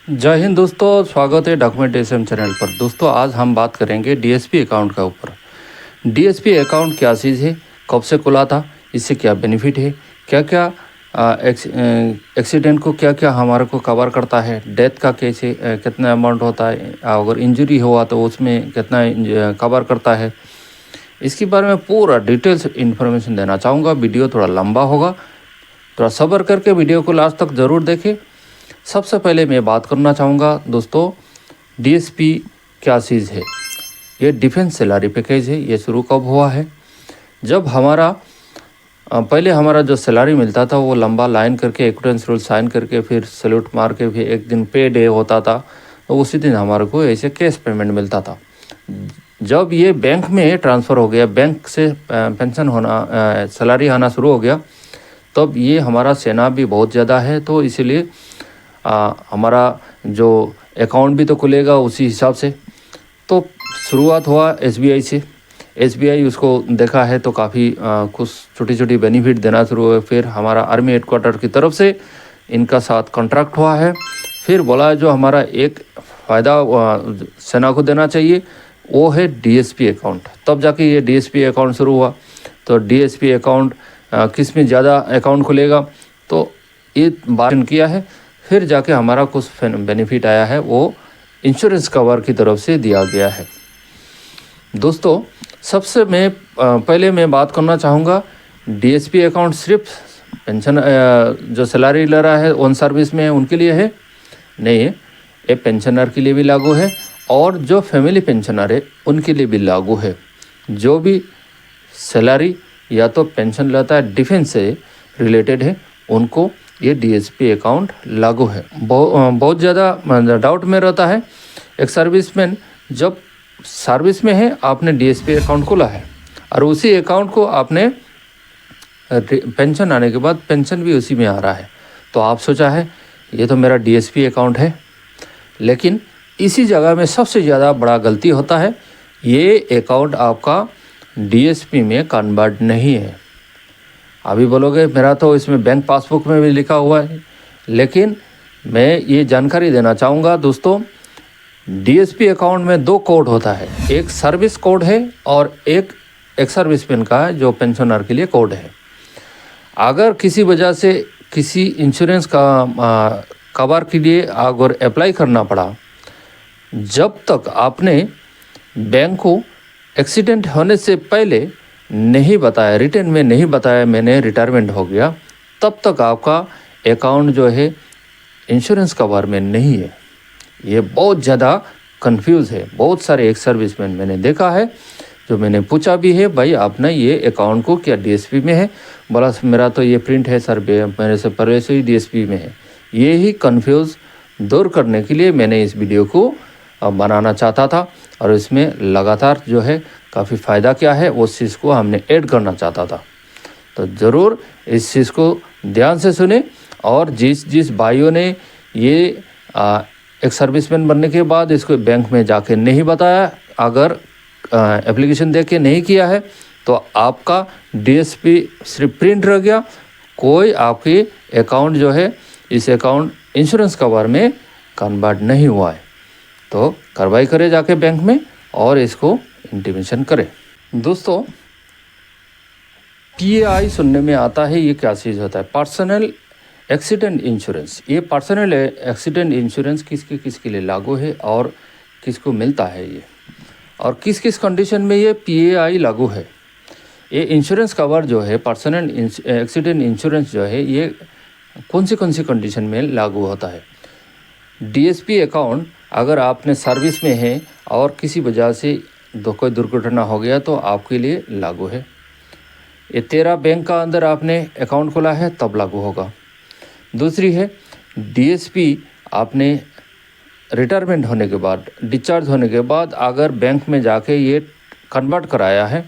जय हिंद दोस्तों, स्वागत है डॉक्यूमेंटेशन चैनल पर। दोस्तों आज हम बात करेंगे डीएसपी अकाउंट का ऊपर। डीएसपी अकाउंट क्या चीज़ है, कब से खुला था, इससे क्या बेनिफिट है, क्या क्या एक्सीडेंट को क्या क्या हमारे को कवर करता है, डेथ का कैसे कितना अमाउंट होता है, अगर इंजरी हुआ तो उसमें कितना कवर करता है, इसके बारे में पूरा डिटेल्स इन्फॉर्मेशन देना चाहूँगा। वीडियो थोड़ा लंबा होगा, थोड़ा सब्र करके वीडियो को लास्ट तक ज़रूर देखें। सबसे पहले मैं बात करना चाहूँगा दोस्तों, डीएसपी क्या चीज़ है। ये डिफेंस सैलरी पैकेज है। ये शुरू कब हुआ है, जब हमारा पहले हमारा जो सैलरी मिलता था वो लंबा लाइन करके एक्विटेंस रूल साइन करके फिर सैल्यूट मार के फिर एक दिन पे डे होता था, तो उसी दिन हमारे को ऐसे कैश पेमेंट मिलता था। जब ये बैंक में ट्रांसफ़र हो गया, बैंक से पेंशन होना सैलरी आना शुरू हो गया, तब ये हमारा सेना भी बहुत ज़्यादा है, तो इसीलिए हमारा जो अकाउंट भी तो खुलेगा उसी हिसाब से। तो शुरुआत हुआ एसबीआई से। एसबीआई उसको देखा है तो काफ़ी कुछ छोटी छोटी बेनिफिट देना शुरू हुए। फिर हमारा आर्मी हेडक्वार्टर की तरफ से इनका साथ कॉन्ट्रैक्ट हुआ है। फिर बोला जो हमारा एक फ़ायदा सेना को देना चाहिए, वो है डीएसपी अकाउंट। तब जाके ये डीएसपी अकाउंट शुरू हुआ। तो डीएसपी अकाउंट किस में ज़्यादा अकाउंट खुलेगा, तो ये बात किया है। फिर जाके हमारा कुछ बेनिफिट आया है, वो इंश्योरेंस कवर की तरफ से दिया गया है। दोस्तों सबसे पहले मैं बात करना चाहूँगा, डीएसपी अकाउंट सिर्फ पेंशन जो सैलरी ले रहा है ऑन सर्विस में उनके लिए है नहीं है, ये पेंशनर के लिए भी लागू है और जो फैमिली पेंशनर है उनके लिए भी लागू है। जो भी सैलरी या तो पेंशन लेता है डिफेंस से रिलेटेड है, उनको ये डीएसपी अकाउंट लागू है। बहुत ज़्यादा डाउट में रहता है एक सर्विसमैन, जब सर्विस में है आपने डीएसपी अकाउंट खोला है और उसी अकाउंट को आपने पेंशन आने के बाद पेंशन भी उसी में आ रहा है, तो आप सोचा है ये तो मेरा डीएसपी अकाउंट है। लेकिन इसी जगह में सबसे ज़्यादा बड़ा गलती होता है, ये अकाउंट आपका डीएसपी में कन्वर्ट नहीं है। अभी बोलोगे मेरा तो इसमें बैंक पासबुक में भी लिखा हुआ है, लेकिन मैं ये जानकारी देना चाहूँगा दोस्तों, डीएसपी अकाउंट में दो कोड होता है, एक सर्विस कोड है और एक सर्विसमैन का है जो पेंशनर के लिए कोड है। अगर किसी वजह से किसी इंश्योरेंस का कवर के लिए अगर अप्लाई करना पड़ा, जब तक आपने बैंक को एक्सीडेंट होने से पहले नहीं बताया, रिटर्न में नहीं बताया मैंने रिटायरमेंट हो गया, तब तक आपका अकाउंट जो है इंश्योरेंस कवर में नहीं है। ये बहुत ज़्यादा कंफ्यूज है। बहुत सारे एक्स सर्विसमैन मैंने देखा है, जो मैंने पूछा भी है, भाई आपने ये अकाउंट को क्या डीएसपी में है, बोला मेरा तो ये प्रिंट है सर, मेरे से पहले से ही डीएसपी में है। ये ही कंफ्यूज दूर करने के लिए मैंने इस वीडियो को बनाना चाहता था और इसमें लगातार जो है काफ़ी फ़ायदा क्या है उस चीज़ को हमने ऐड करना चाहता था। तो ज़रूर इस चीज़ को ध्यान से सुने। और जिस भाइयों ने ये एक सर्विसमैन बनने के बाद इसको बैंक में जाके नहीं बताया, अगर एप्लीकेशन दे के नहीं किया है, तो आपका डीएसपी सिर्फ प्रिंट रह गया, कोई आपकी अकाउंट जो है इस अकाउंट इंश्योरेंस कवर में कन्वर्ट नहीं हुआ है। तो कार्रवाई करें जाके बैंक में और इसको इंटीमेशन करें। दोस्तों पीएआई सुनने में आता है, ये क्या चीज़ होता है, पर्सनल एक्सीडेंट इंश्योरेंस। ये पर्सनल एक्सीडेंट इंश्योरेंस किसके लिए लागू है और किसको मिलता है ये, और किस किस कंडीशन में ये पीएआई लागू है। ये इंश्योरेंस कवर जो है पर्सनल एक्सीडेंट इंश्योरेंस जो है, ये कौन सी कंडीशन में लागू होता है। डीएसपी अकाउंट अगर आपने सर्विस में है और किसी वजह से कोई दुर्घटना हो गया तो आपके लिए लागू है। ये 13 बैंक का अंदर आपने अकाउंट खोला है तब लागू होगा। दूसरी है डीएसपी, आपने रिटायरमेंट होने के बाद, डिस्चार्ज होने के बाद अगर बैंक में जाके ये कन्वर्ट कराया है,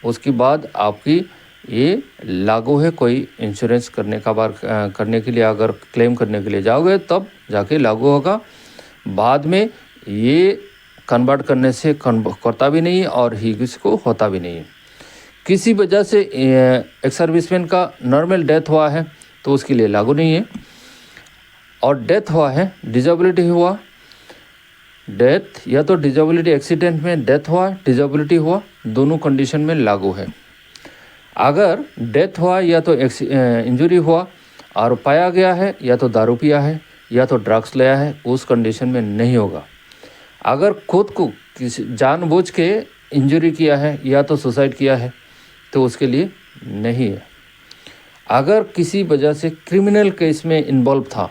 उसके बाद आपकी ये लागू है। कोई इंश्योरेंस करने के लिए अगर क्लेम करने के लिए जाओगे तब जाके लागू होगा। बाद में ये कन्वर्ट करने से करता भी नहीं और ही किसी को होता भी नहीं। किसी वजह से एक सर्विसमैन का नॉर्मल डेथ हुआ है तो उसके लिए लागू नहीं है। और डेथ हुआ है, डिजेबिलिटी हुआ, डेथ या तो डिजेबिलिटी एक्सीडेंट में डेथ हुआ, डिजेबिलिटी हुआ, दोनों कंडीशन में लागू है। अगर डेथ हुआ या तो इंजरी हुआ और पाया गया है या तो दारू पिया है या तो ड्रग्स लिया है, उस कंडीशन में नहीं होगा। अगर खुद को किसी जानबूझ के इंजरी किया है या तो सुसाइड किया है तो उसके लिए नहीं है। अगर किसी वजह से क्रिमिनल केस में इन्वॉल्व था,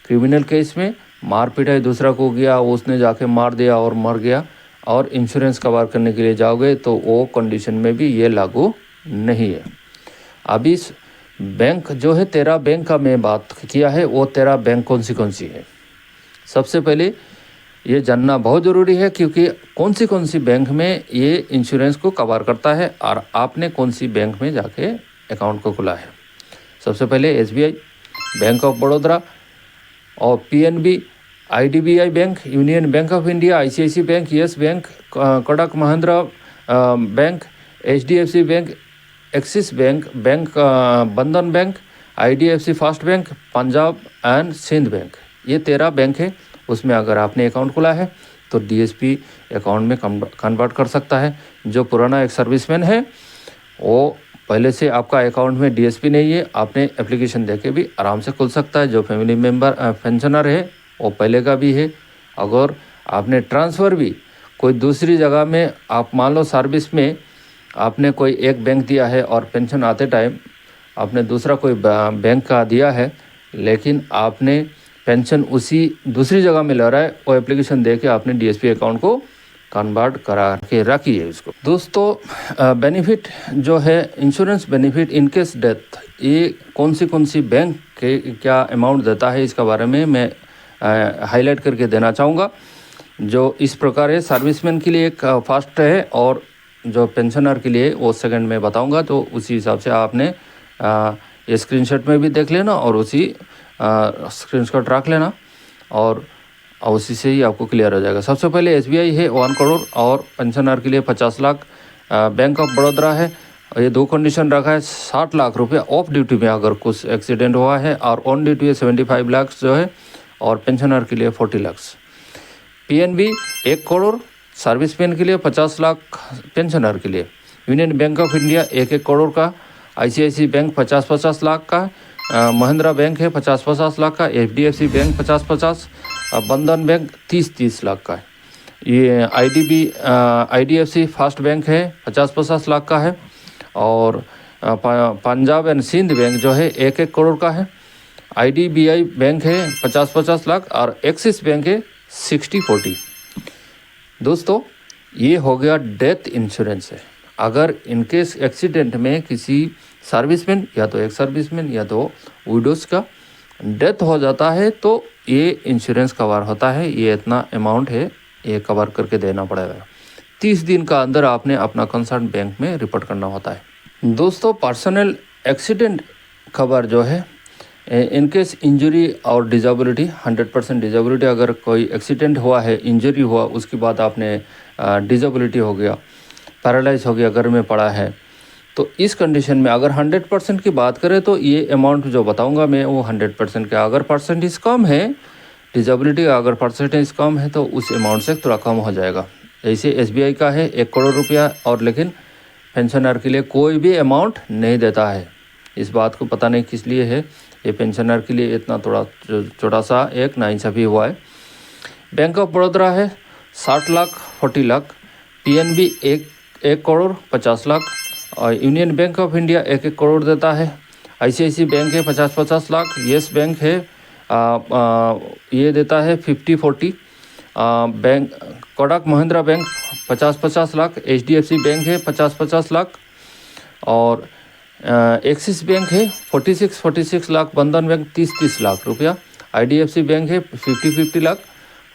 क्रिमिनल केस में मार पिटाई दूसरा को गया, उसने जाके मार दिया और मर गया और इंश्योरेंस कवर करने के लिए जाओगे तो वो कंडीशन में भी ये लागू नहीं है। अभी बैंक जो है 13 बैंक का मैं बात किया है, वो 13 बैंक कौन सी है। सबसे पहले ये जानना बहुत ज़रूरी है क्योंकि कौन सी बैंक में ये इंश्योरेंस को कवर करता है और आपने कौन सी बैंक में जाके अकाउंट को खुला है। सबसे पहले SBI, बैंक ऑफ बड़ौदा और PNB, IDBI Bank, Union Bank of India, ICICI Bank, Yes Bank, Kotak Mahindra Bank, HDFC Bank, Axis Bank, Bandhan Bank, IDFC First Bank, Punjab and Sindh Bank, ये 13 बैंक है। उसमें अगर आपने अकाउंट खुला है तो DSP अकाउंट में कन्वर्ट कर सकता है। जो पुराना एक सर्विसमैन है वो पहले से आपका अकाउंट में DSP नहीं है, आपने एप्लीकेशन देके भी आराम से खुल सकता है। जो फैमिली मेम्बर पेंशनर है वो पहले का भी है। अगर आपने ट्रांसफ़र भी कोई दूसरी जगह में, आप मान लो सर्विस में आपने कोई एक बैंक दिया है और पेंशन आते टाइम आपने दूसरा कोई बैंक का दिया है, लेकिन आपने पेंशन उसी दूसरी जगह में ले रहा है, वो एप्लीकेशन दे के आपने DSP अकाउंट को कन्वर्ट करा के रखी है इसको। दोस्तों बेनिफिट जो है insurance benefit in case death, ये कौन सी बैंक के क्या अमाउंट देता है इसके बारे में मैं हाईलाइट करके देना चाहूँगा। जो इस प्रकार है, सर्विसमैन के लिए एक फर्स्ट है और जो पेंशनर के लिए वो सेकंड में बताऊंगा। तो उसी हिसाब से आपने ये स्क्रीनशॉट में भी देख लेना और उसी स्क्रीनशॉट रख लेना और उसी से ही आपको क्लियर हो जाएगा। सबसे पहले SBI है 1 करोड़ और पेंशनर के लिए 50 लाख। बैंक ऑफ बड़ौदा है, ये 2 कंडीशन रखा है, 60 लाख रुपये ऑफ ड्यूटी में अगर कुछ एक्सीडेंट हुआ है, और ऑन ड्यूटी है 75 लाख जो है, और पेंशनर के लिए 40 लाख। PNB 1 करोड़ सर्विसमैन के लिए, 50 लाख पेंशनर के लिए। Union Bank of India 1 crore का, ICICI बैंक 50 लाख का, महिंद्रा बैंक है 50 लाख का, HDFC बैंक 50, बंधन बैंक 30 लाख का है। ये IDFC फर्स्ट बैंक है 50 लाख का है, और पंजाब एंड सिंध बैंक जो है 1 करोड़ का है। IDBI बैंक है 50 लाख और एक्सिस बैंक है 60-40। दोस्तों ये हो गया डेथ इंश्योरेंस है। अगर इनकेस एक्सीडेंट में किसी सर्विसमैन या तो एक सर्विसमैन या तो विडोज का डेथ हो जाता है तो ये इंश्योरेंस कवर होता है। ये इतना अमाउंट है, ये कवर करके देना पड़ेगा। 30 दिन का अंदर आपने अपना कंसर्न बैंक में रिपोर्ट करना होता है। दोस्तों पर्सनल एक्सीडेंट कवर जो है इनकेस इंजरी और डिजेबिलिटी, 100% डिजेबिलिटी, अगर कोई एक्सीडेंट हुआ है, इंजरी हुआ, उसके बाद आपने डिजेबिलिटी हो गया, पैरालाइज हो गया, घर में पड़ा है, तो इस कंडीशन में अगर 100% की बात करें तो ये अमाउंट जो बताऊंगा मैं वो 100% का। अगर परसेंटेज कम है, डिजेबिलिटी का अगर परसेंटेज कम है तो उस अमाउंट से थोड़ा कम हो जाएगा। जैसे SBI का है 1 करोड़ रुपया, और लेकिन पेंशनर के लिए कोई भी अमाउंट नहीं देता है। इस बात को पता नहीं किस लिए है, ये पेंशनर के लिए इतना थोड़ा छोटा सा एक नाइंसाफ़ी हुआ है। बैंक ऑफ बड़ौदा है 60 लाख 40 लाख, PNB 1 करोड़ 50 लाख, और union Bank of India 1 crore देता है। ICICI बैंक है 50 लाख, येस बैंक है ये देता है 50-40, bank Kotak Mahindra bank 50 lakh, HDFC bank है 50 लाख, और एक्सिस बैंक है 46 लाख, बंधन बैंक 30 लाख रुपया, IDFC बैंक है 50 लाख,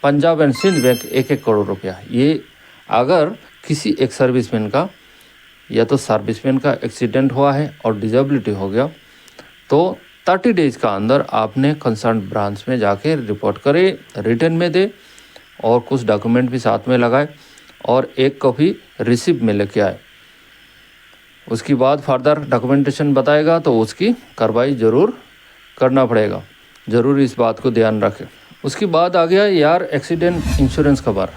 पंजाब एंड सिंध बैंक 1 करोड़ रुपया। ये अगर किसी एक सर्विसमैन का या तो सर्विसमैन का एक्सीडेंट हुआ है और डिजेबिलिटी हो गया तो 30 डेज का अंदर आपने कंसर्न ब्रांच में जाके रिपोर्ट करें, रिटर्न में दे और कुछ डॉक्यूमेंट भी साथ में लगाए और एक कॉपी रिसिप्ट में लेके आए। उसके बाद फर्दर डॉक्यूमेंटेशन बताएगा तो उसकी कार्रवाई ज़रूर करना पड़ेगा। ज़रूर इस बात को ध्यान रखें। उसके बाद आ गया यार एक्सीडेंट इंश्योरेंस कवर।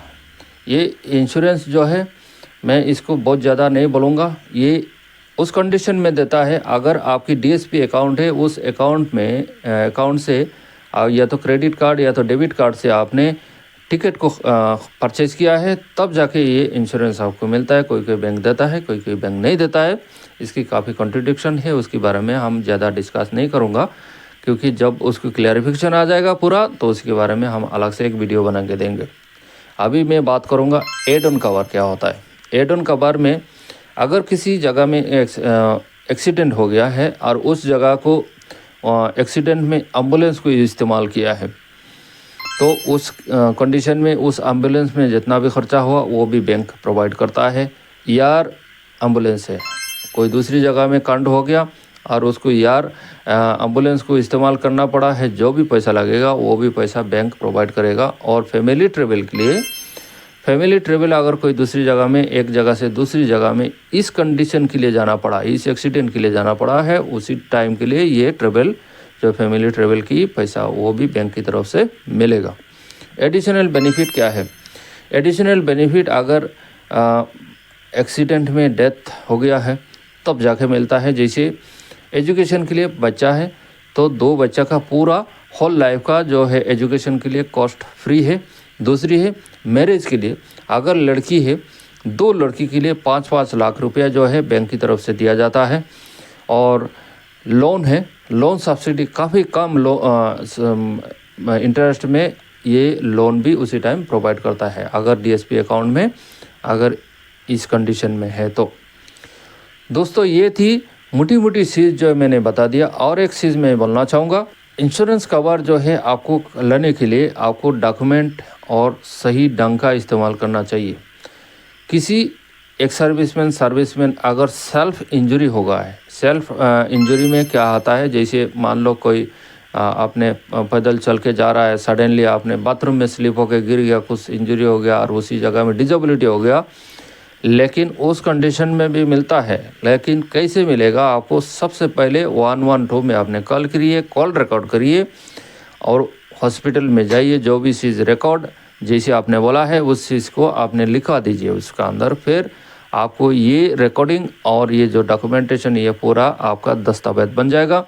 ये इंश्योरेंस जो है मैं इसको बहुत ज़्यादा नहीं बोलूँगा, ये उस कंडीशन में देता है अगर आपकी डीएसपी अकाउंट है, उस अकाउंट से या तो क्रेडिट कार्ड या तो डेबिट कार्ड से आपने टिकट को परचेज़ किया है, तब जाके ये इंश्योरेंस आपको मिलता है। कोई कोई बैंक देता है, कोई कोई बैंक नहीं देता है। इसकी काफ़ी कॉन्ट्रडिक्शन है, उसके बारे में हम ज़्यादा डिस्कस नहीं करूँगा, क्योंकि जब उसको क्लैरिफिकेशन आ जाएगा पूरा तो उसके बारे में हम अलग से एक वीडियो बना के देंगे। अभी मैं बात करूँगा एड ऑन कवर क्या होता है। एड ऑन कवर में अगर किसी जगह में एक्सीडेंट हो गया है और उस जगह को एक्सीडेंट में एम्बुलेंस को इस्तेमाल किया है, तो उस कंडीशन में उस एम्बुलेंस में जितना भी खर्चा हुआ वो भी बैंक प्रोवाइड करता है। यार एम्बुलेंस है, कोई दूसरी जगह में कांड हो गया और उसको यार एम्बुलेंस को इस्तेमाल करना पड़ा है, जो भी पैसा लगेगा वो भी पैसा बैंक प्रोवाइड करेगा। और फैमिली ट्रेवल के लिए, फैमिली ट्रेवल अगर कोई दूसरी जगह में एक जगह से दूसरी जगह में इस कंडीशन के लिए जाना पड़ा, इस एक्सीडेंट के लिए जाना पड़ा है, उसी टाइम के लिए ये ट्रेवल जो फैमिली ट्रेवल की पैसा वो भी बैंक की तरफ से मिलेगा। एडिशनल बेनिफिट क्या है? एडिशनल बेनिफिट अगर एक्सीडेंट में डेथ हो गया है तब जाके मिलता है। जैसे एजुकेशन के लिए बच्चा है तो 2 बच्चा का पूरा होल लाइफ का जो है एजुकेशन के लिए कॉस्ट फ्री है। दूसरी है मैरिज के लिए, अगर लड़की है 2 लड़की के लिए 5-5 लाख रुपया जो है बैंक की तरफ से दिया जाता है। और लोन है, लोन सब्सिडी काफ़ी कम इंटरेस्ट में ये लोन भी उसी टाइम प्रोवाइड करता है अगर डीएसपी अकाउंट में अगर इस कंडीशन में है तो। दोस्तों ये थी मोटी मोटी चीज़ जो मैंने बता दिया। और एक चीज़ मैं बोलना चाहूँगा, इंश्योरेंस कवर जो है आपको लेने के लिए आपको डॉक्यूमेंट और सही ढंग का इस्तेमाल करना चाहिए। किसी एक सर्विसमैन अगर सेल्फ इंजरी होगा है, सेल्फ इंजरी में क्या आता है, जैसे मान लो कोई आपने पैदल चल के जा रहा है, सडनली आपने बाथरूम में स्लिप होकर गिर गया, कुछ इंजरी हो गया और उसी जगह में डिजेबिलिटी हो गया, लेकिन उस कंडीशन में भी मिलता है। लेकिन कैसे मिलेगा आपको? सबसे पहले 112 में आपने कॉल करिए, कॉल रिकॉर्ड करिए और हॉस्पिटल में जाइए, जो भी चीज़ रिकॉर्ड जैसे आपने बोला है उस चीज़ को आपने लिखा दीजिए उसका अंदर। फिर आपको ये रिकॉर्डिंग और ये जो डॉक्यूमेंटेशन ये पूरा आपका दस्तावेज बन जाएगा,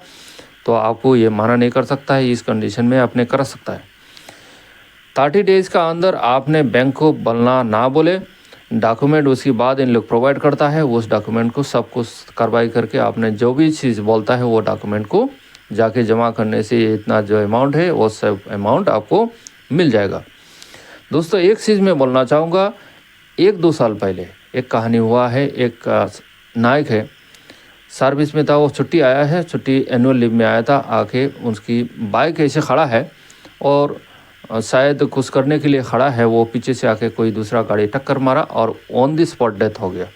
तो आपको ये माना नहीं कर सकता है, इस कंडीशन में आपने कर सकता है। 30 डेज़ का अंदर आपने बैंक को बोलना ना बोले, डॉक्यूमेंट उसके बाद इन लोग प्रोवाइड करता है, उस डॉक्यूमेंट को सब कुछ कार्रवाई करके आपने जो भी चीज़ बोलता है वो डॉक्यूमेंट को जाके जमा करने से इतना जो अमाउंट है वो सब अमाउंट आपको मिल जाएगा। दोस्तों एक चीज़ मैं बोलना चाहूँगा, 1-2 साल पहले एक कहानी हुआ है। एक नायक है, सर्विस में था, वो छुट्टी आया है, छुट्टी एनुअल लीव में आया था, आके उसकी बाइक ऐसे खड़ा है और शायद कुछ करने के लिए खड़ा है, वो पीछे से आके कोई दूसरा गाड़ी टक्कर मारा और ऑन द स्पॉट डेथ हो गया।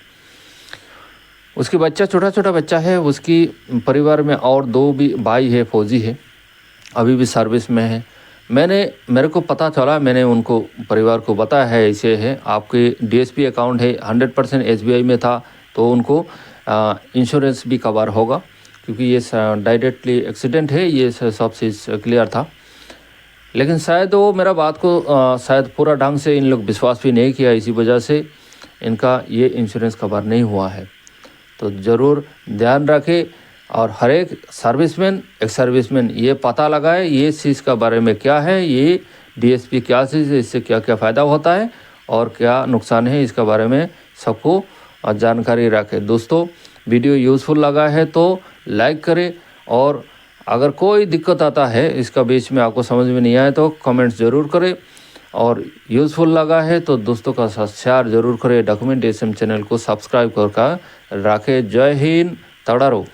उसकी बच्चा छोटा बच्चा है, उसकी परिवार में और 2 भी भाई है, फौजी है, अभी भी सर्विस में है। मेरे को पता चला, मैंने उनको परिवार को बताया है ऐसे है, आपके डीएसपी अकाउंट है 100% एसबीआई में था तो उनको इंश्योरेंस भी कवर होगा, क्योंकि ये डायरेक्टली एक्सीडेंट है, ये सब चीज़ क्लियर था। लेकिन शायद वो मेरा बात को शायद पूरा ढंग से इन लोग विश्वास भी नहीं किया, इसी वजह से इनका ये इंश्योरेंस कवर नहीं हुआ है। तो ज़रूर ध्यान रखें और हर एक सर्विसमैन ये पता लगाए ये चीज़ का बारे में क्या है, ये डीएसपी क्या चीज़ है, इससे क्या क्या फ़ायदा होता है और क्या नुकसान है, इसका बारे में सबको जानकारी रखें। दोस्तों वीडियो यूज़फुल लगा है तो लाइक करें, और अगर कोई दिक्कत आता है इसका बीच में आपको समझ में नहीं आए तो कमेंट्स ज़रूर करें, और यूज़फुल लगा है तो दोस्तों का साथ शेयर ज़रूर करें। डॉक्यूमेंटेशन चैनल को सब्सक्राइब कर रखें। जय हिंद, तड़ारो।